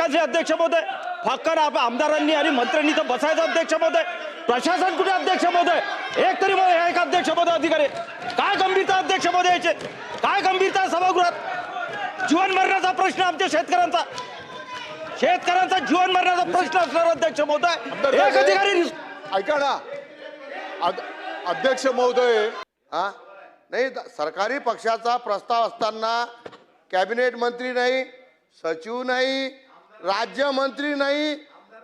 एकाचे अध्यक्ष महोदय, फक्त आमदारांनी आणि मंत्र्यांनी तर बसायचं अध्यक्ष महोदय, प्रशासन कुठे अध्यक्ष महोदय, एक तरी एक अध्यक्ष महोदय अधिकारी, काय गंभीरता अध्यक्ष महोदयाचे, काय गंभीरता सभागृहात, जीवन मरणाचा प्रश्न आमच्या शेतकऱ्यांचा जीवन मरणाचा प्रश्न असणार अध्यक्ष महोदय, एक अधिकारी. ऐका ना अध्यक्ष महोदय, हा नाही, सरकारी पक्षाचा प्रस्ताव असताना कॅबिनेट मंत्री नाही, सचिव नाही, राज्यमंत्री नाही,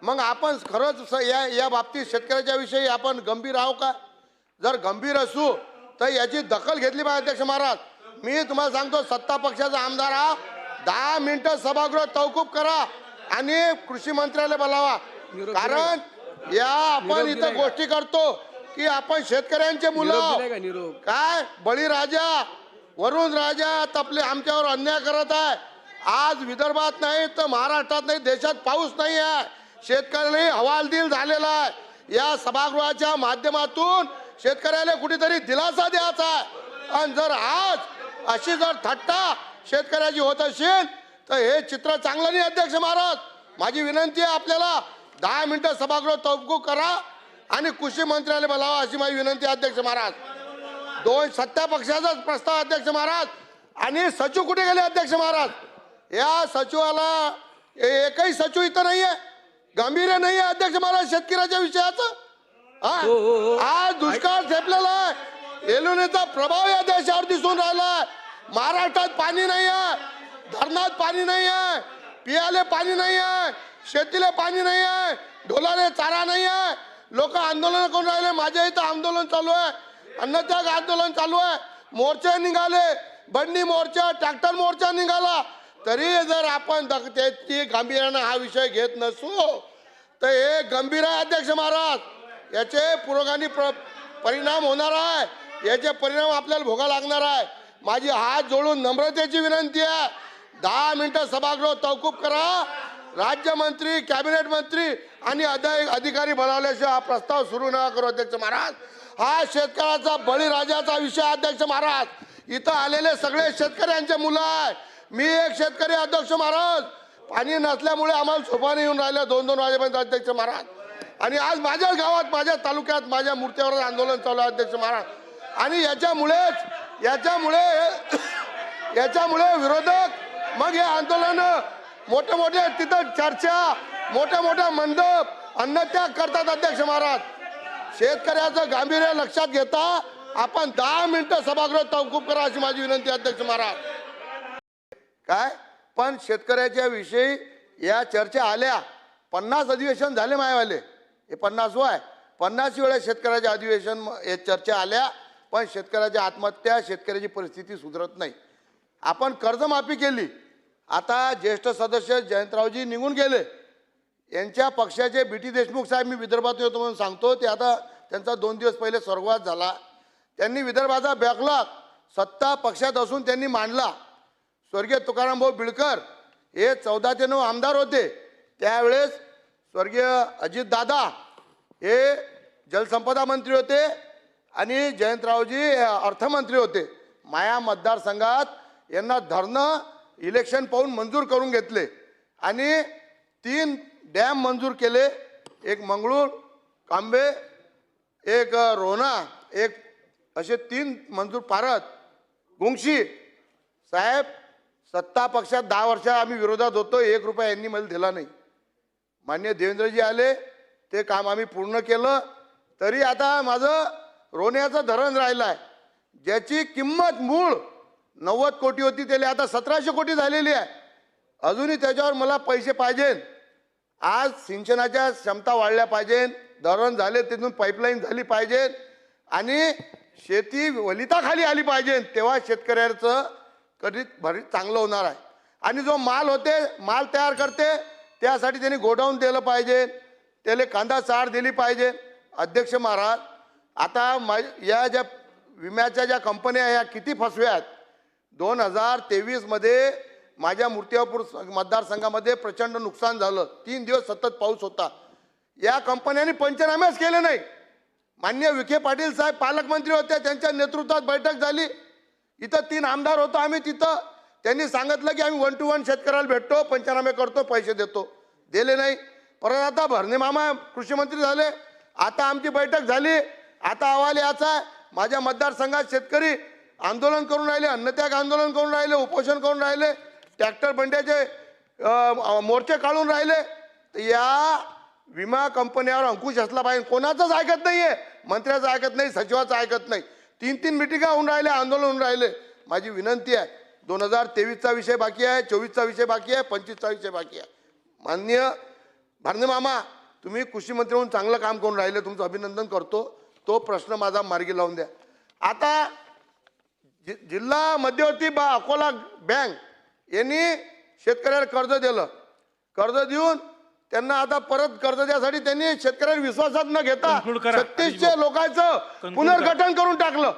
मग आपण खरंच या बाबतीत शेतकऱ्याच्या विषयी आपण गंभीर आहो का? जर गंभीर असू तर याची दखल घेतली पाहिजे अध्यक्ष महाराज. मी तुम्हाला सांगतो, सत्ता पक्षाचा आमदार हा 10 मिनिटं सभागृह तहकूब करा आणि कृषी मंत्र्याला बोलावा. कारण या आपण इथं गोष्टी करतो की आपण शेतकऱ्यांचे मुलं काय बळीराजा वरुण राजा तपले आमच्यावर अन्याय करत आहे. आज विदर्भात नाही तर महाराष्ट्रात नाही, देशात पाऊस नाही आहे, शेतकऱ्याला हवालदिल झालेला आहे. या सभागृहाच्या माध्यमातून शेतकऱ्याला कुठेतरी दिलासा द्यायचा आहे. आणि जर आज अशी जर थट्टा शेतकऱ्याची होत असेल तर हे चित्र चांगलं नाही अध्यक्ष महाराज. माझी विनंती आहे आपल्याला 10 मिनिटं सभागृह तहकूब करा आणि कृषी मंत्र्याला बोलावा अशी माझी विनंती आहे अध्यक्ष महाराज. 2 सत्ता पक्षाचाच प्रस्ताव अध्यक्ष महाराज. आणि सचिव कुठे गेले अध्यक्ष महाराज? या सचिवाला एकही सचिव इथं नाहीये, गांभीर्य नाही आहे अध्यक्ष महाराज शेतकऱ्याच्या विषयाचं. आज दुष्काळ झेपलेला आहे, एलुनीचा प्रभाव या देशावर दिसून राहिला. महाराष्ट्रात पाणी नाही आहे, धरणात पाणी नाही आहे, पियाले पाणी नाही आहे, शेतीला पाणी नाही आहे, ढोलाले चारा नाही आहे. लोक आंदोलन करून राहिले. माझ्या इथं आंदोलन चालू आहे, अन्नत्याग आंदोलन चालू आहे, मोर्चे निघाले, बंडी मोर्चा, ट्रॅक्टर मोर्चा निघाला. तरी जर आपण त्याची गांभीर्यानं हा विषय घेत नसू तर हे गंभीर आहे अध्यक्ष महाराज. याचे पुरोगामी परिणाम होणार आहे, याचे परिणाम आपल्याला भोगा लागणार आहे. माझी हात जोडून नम्रतेची विनंती आहे, 10 मिनिटं सभागृह तहकूब करा. राज्यमंत्री, कॅबिनेट मंत्री आणि अधिकारी बनवल्याशिवाय हा प्रस्ताव सुरू नका करू अध्यक्ष महाराज. हा शेतकऱ्याचा बळीराजाचा विषय अध्यक्ष महाराज. इथं आलेले सगळे शेतकऱ्यांचे मुलं आहे. मी एक शेतकरी अध्यक्ष महाराज. पाणी नसल्यामुळे आम्हाला सोपाने येऊन राहिलं 2-2 वाजेपर्यंत अध्यक्ष महाराज. आणि आज माझ्या गावात, माझ्या तालुक्यात, माझ्या मूर्तीवर आंदोलन चालू आहे अध्यक्ष महाराज. आणि याच्यामुळे विरोधक मग हे आंदोलन मोठे मोठे तिथं चर्चा, मोठ्या मंडप, अन्नत्याग करतात अध्यक्ष महाराज. शेतकऱ्याचं गांभीर्य लक्षात घेता आपण 10 मिनिटं सभागृह तहकूब करा अशी माझी विनंती अध्यक्ष महाराज. काय पण शेतकऱ्याच्या विषयी या चर्चा आल्या. 50 अधिवेशन झाले मायवाले, हे 50व आहे. 50 वेळा शेतकऱ्याच्या अधिवेशन चर्चा आल्या, पण शेतकऱ्याच्या आत्महत्या, शेतकऱ्याची परिस्थिती सुधारत नाही. आपण कर्जमाफी केली, आता ज्येष्ठ सदस्य जयंतरावजी निघून गेले. यांच्या पक्षाचे BT देशमुख साहेब, मी विदर्भात होतो म्हणून सांगतो, ते आता त्यांचा 2 दिवस पहिले स्वर्गवास झाला. त्यांनी विदर्भाचा बॅकलॉग सत्ता पक्षात असून त्यांनी मांडला. स्वर्गीय तुकारामभाऊ बिडकर हे 14 ते 9 आमदार होते. त्यावेळेस स्वर्गीय अजितदादा हे जलसंपदा मंत्री होते आणि जयंतरावजी अर्थमंत्री होते. माया मतदारसंघात यांना धरणं इलेक्शन पाहून मंजूर करून घेतले आणि 3 डॅम मंजूर केले. एक मंगळूर, कांबे, एक रोना, एक असे 3 मंजूर. पारत, गुंगशी साहेब, सत्ता पक्षात 10 वर्ष आम्ही विरोधात होतो, 1 रुपया यांनी मला दिला नाही. मान्य देवेंद्रजी आले, ते काम आम्ही पूर्ण केलं. तरी आता माझं रोण्याचं धरण राहिलं आहे, ज्याची किंमत मूळ 90 कोटी होती, त्याला आता 1700 कोटी झालेली आहे. अजूनही त्याच्यावर मला पैसे पाहिजे. आज सिंचनाच्या क्षमता वाढल्या पाहिजे, धरण झाले, तिथून पाईपलाईन झाली पाहिजे आणि शेती वलिताखाली आली पाहिजे, तेव्हा शेतकऱ्याचं कधी भरीत चांगलं होणार आहे. आणि जो माल तयार करते त्यासाठी त्यांनी गोडाऊन दिलं पाहिजे, त्याला कांदा चाळ दिली पाहिजे. अध्यक्ष महाराज, आता या ज्या विम्याच्या ज्या कंपन्या या किती फसव्या आहेत. 2023 मध्ये माझ्या मूर्तिजापूर मतदारसंघामध्ये प्रचंड नुकसान झालं. 3 दिवस सतत पाऊस होता. या कंपन्यांनी पंचनामेच केले नाही. मान्य विखे पाटील साहेब पालकमंत्री होते, त्यांच्या नेतृत्वात बैठक झाली. इथं 3 आमदार होतो आम्ही, तिथं त्यांनी सांगितलं की आम्ही 1 to 1 शेतकऱ्याला भेटतो, पंचनामे करतो, पैसे देतो. दिले नाही. परत आता भरणे मामा कृषी मंत्री झाले. आता आमची बैठक झाली. आता अहवाल याचा आहे, माझ्या मतदारसंघात शेतकरी आंदोलन करून राहिले, अन्नत्याग आंदोलन करून राहिले, उपोषण करून राहिले, ट्रॅक्टर बंड्याचे मोर्चे काढून राहिले. तर या विमा कंपन्यावर अंकुश असला पाहिजे. कोणाचंच ऐकत नाहीये, मंत्र्याचं ऐकत नाही, सचिवाचं ऐकत नाही. 3 मिटिंगा होऊन राहिले, आंदोलन होऊन राहिले. माझी विनंती आहे, 2023चा विषय बाकी आहे, 24चा विषय बाकी आहे, 25चा विषय बाकी आहे. माननीय भरणे मामा, तुम्ही कृषी मंत्री म्हणून चांगलं काम करून राहिले, तुमचं अभिनंदन करतो. तो प्रश्न माझा मार्गी लावून द्या. आता जिल्हा मध्यवर्ती अकोला बँक यांनी शेतकऱ्याला कर्ज दिलं. कर्ज देऊन त्यांना आता परत कर्ज द्यासाठी त्यांनी शेतकऱ्यांना विश्वासात न घेता 3600 लोकांचं पुनर्गठन करून टाकलं.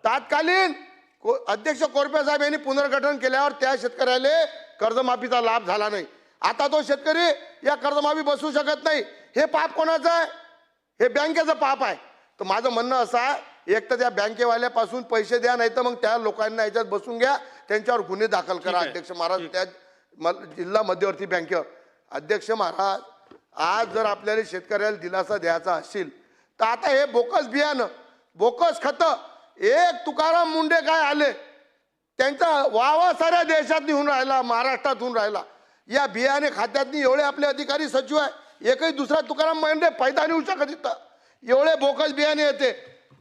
तात्कालीन अध्यक्ष कोरपे साहेब यांनी पुनर्गठन केल्यावर त्या शेतकऱ्याला कर्जमाफीचा लाभ झाला नाही. आता तो शेतकरी या कर्जमाफी बसू शकत नाही. हे पाप कोणाचं आहे? हे बँकेचं पाप आहे. तर माझं म्हणणं असं आहे, एक तर त्या बँकेवाल्यापासून पैसे द्या, नाही तर मग त्या लोकांना याच्यात बसून घ्या, त्यांच्यावर गुन्हे दाखल करा. अध्यक्ष महाराज, त्या जिल्हा मध्यवर्ती बँकेवर. अध्यक्ष महाराज, आज जर आपल्याला शेतकऱ्याला दिलासा द्यायचा असेल तर आता हे बोकस बियाणं, बोकस खतं, एक तुकाराम मुंडे काय आले, त्यांचा वावा साऱ्या देशात होऊन राहिला, महाराष्ट्रात होऊन राहिला. या बियाणे खात्यातनी एवढे आपले अधिकारी सचिव आहे, एकही दुसरा तुकाराम मुंडे पैदा नाही होऊ शकत इथं. एवढे बोकस बियाणे येते,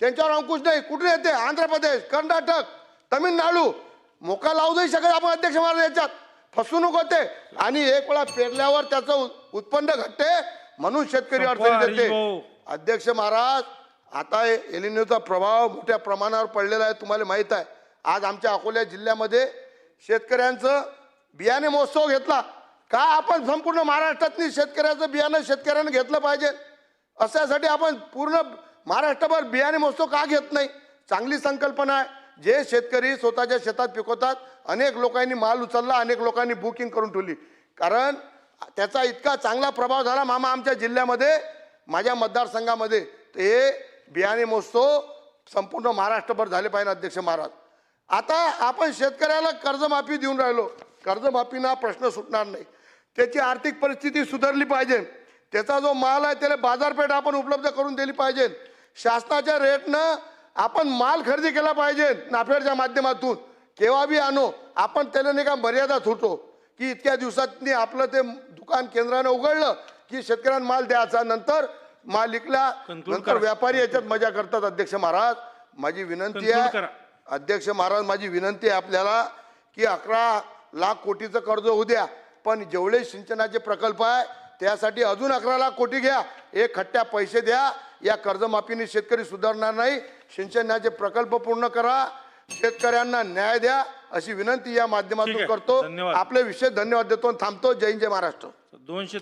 त्यांच्यावर अंकुश नाही. कुठे येते? आंध्र प्रदेश, कर्नाटक, तामिळनाडू. मोका लावू नाही शकत आपण अध्यक्ष महाराज. याच्यात फसवणूक होते आणि एक वेळा पेरल्यावर त्याचं उत्पन्न घटते, म्हणून शेतकरी अडचणीत येते. अध्यक्ष महाराज, आता एलिनोचा प्रभाव मोठ्या प्रमाणावर पडलेला आहे, तुम्हाला माहित आहे. आज आमच्या अकोला जिल्ह्यामध्ये शेतकऱ्यांचं बियाणे महोत्सव घेतला. का आपण संपूर्ण महाराष्ट्रातली शेतकऱ्याचं बियाणं शेतकऱ्यांना घेतलं पाहिजे, अशासाठी आपण पूर्ण महाराष्ट्रभर बियाणे महोत्सव का घेत नाही? चांगली संकल्पना आहे. जे शेतकरी स्वतःच्या शेतात पिकवतात, अनेक लोकांनी माल उचलला, अनेक लोकांनी बुकिंग करून ठेवली. कारण त्याचा इतका चांगला प्रभाव झाला मामा आमच्या जिल्ह्यामध्ये, माझ्या मतदारसंघामध्ये. तर हे बियाणे महोत्सव संपूर्ण महाराष्ट्रभर झाले पाहिजे. अध्यक्ष महाराज, आता आपण शेतकऱ्याला कर्जमाफी देऊन राहिलो. कर्जमाफीना प्रश्न सुटणार नाही. त्याची आर्थिक परिस्थिती सुधारली पाहिजे. त्याचा जो माल आहे त्याला बाजारपेठ आपण उपलब्ध करून दिली पाहिजे. शासनाच्या रेटनं आपण माल खरेदी केला पाहिजे नाफेडच्या माध्यमातून. केव्हा बी आणो आपण, त्याला नाही का मर्यादा ठेवतो की इतक्या दिवसांनी आपलं ते दुकान केंद्रानं उघडलं की शेतकऱ्यांना माल द्यायचा, नंतर माल विकला, नंतर व्यापारी याच्यात मजा करतात. अध्यक्ष महाराज, माझी विनंती आहे, अध्यक्ष महाराज माझी विनंती आहे आपल्याला की 11 लाख कोटीचं कर्ज होऊ द्या, पण जेवढे सिंचनाचे प्रकल्प आहे त्यासाठी अजून 11 लाख कोटी घ्या. एक खट्ट्या पैसे द्या. या कर्जमाफीने शेतकरी सुधारणार नाही. सिंचनाचे प्रकल्प पूर्ण करा, शेतकऱ्यांना न्याय द्या, अशी विनंती या माध्यमातून करतो. आपले विषय धन्यवाद देतो, थांबतो. जय हिंद, जय महाराष्ट्र. 200